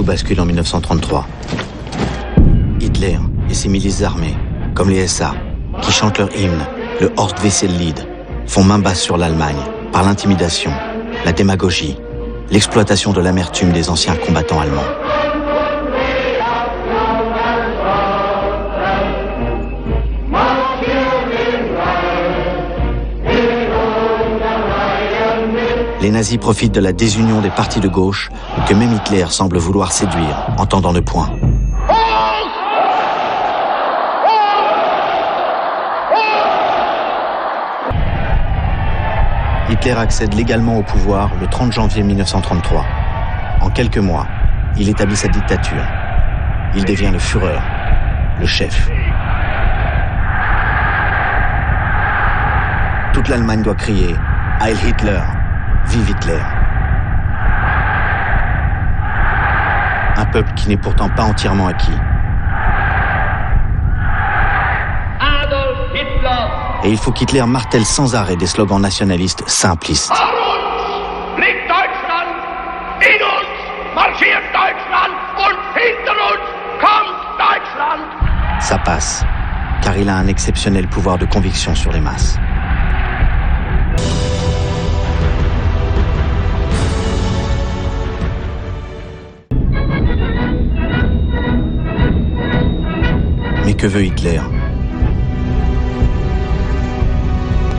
Tout bascule en 1933. Hitler et ses milices armées, comme les SA, qui chantent leur hymne, le Horst Wessel-Lied, font main basse sur l'Allemagne par l'intimidation, la démagogie, l'exploitation de l'amertume des anciens combattants allemands. Les nazis profitent de la désunion des partis de gauche que même Hitler semble vouloir séduire en tendant le poing. Hitler accède légalement au pouvoir le 30 janvier 1933. En quelques mois, il établit sa dictature. Il devient le Führer, le chef. Toute l'Allemagne doit crier « Heil Hitler !» Vive Hitler. Un peuple qui n'est pourtant pas entièrement acquis. Adolf Hitler. Et il faut qu'Hitler martèle sans arrêt des slogans nationalistes simplistes. Vor uns liegt Deutschland, in uns marschiert Deutschland und hinter uns kommt Deutschland. Ça passe, car il a un exceptionnel pouvoir de conviction sur les masses. Mais que veut Hitler ?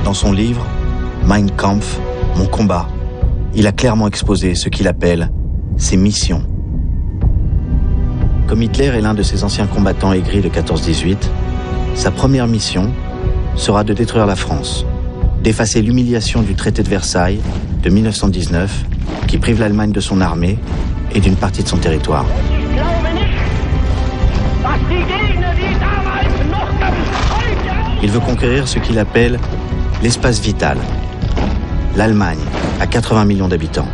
Dans son livre, Mein Kampf, Mon combat, il a clairement exposé ce qu'il appelle ses missions. Comme Hitler est l'un de ses anciens combattants aigris de 14-18, sa première mission sera de détruire la France, d'effacer l'humiliation du traité de Versailles de 1919 qui prive l'Allemagne de son armée et d'une partie de son territoire. Il veut conquérir ce qu'il appelle l'espace vital. L'Allemagne a 80 millions d'habitants,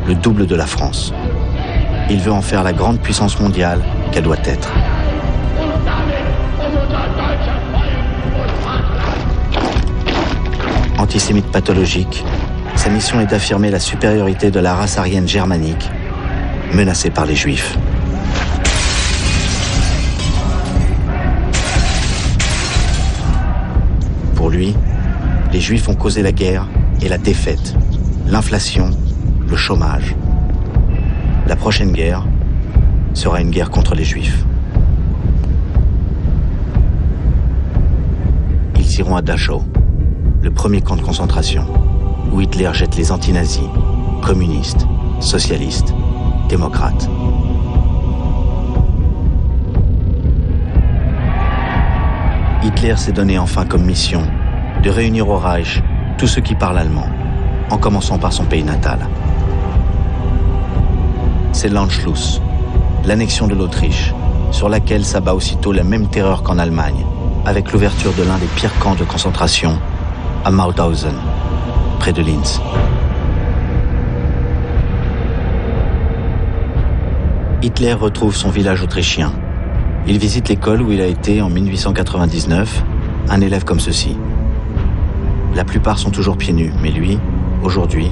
le double de la France. Il veut en faire la grande puissance mondiale qu'elle doit être. Antisémite pathologique, sa mission est d'affirmer la supériorité de la race aryenne germanique, menacée par les Juifs. Pour lui, les Juifs ont causé la guerre et la défaite, l'inflation, le chômage. La prochaine guerre sera une guerre contre les Juifs. Ils iront à Dachau, le premier camp de concentration, où Hitler jette les anti-nazis, communistes, socialistes, démocrates. Hitler s'est donné enfin comme mission de réunir au Reich tous ceux qui parlent allemand, en commençant par son pays natal. C'est l'Anschluss, l'annexion de l'Autriche, sur laquelle s'abat aussitôt la même terreur qu'en Allemagne, avec l'ouverture de l'un des pires camps de concentration, à Mauthausen, près de Linz. Hitler retrouve son village autrichien. Il visite l'école où il a été en 1899, un élève comme ceci. La plupart sont toujours pieds nus, mais lui, aujourd'hui,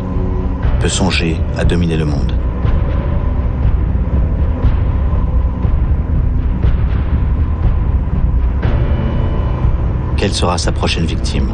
peut songer à dominer le monde. Quelle sera sa prochaine victime ?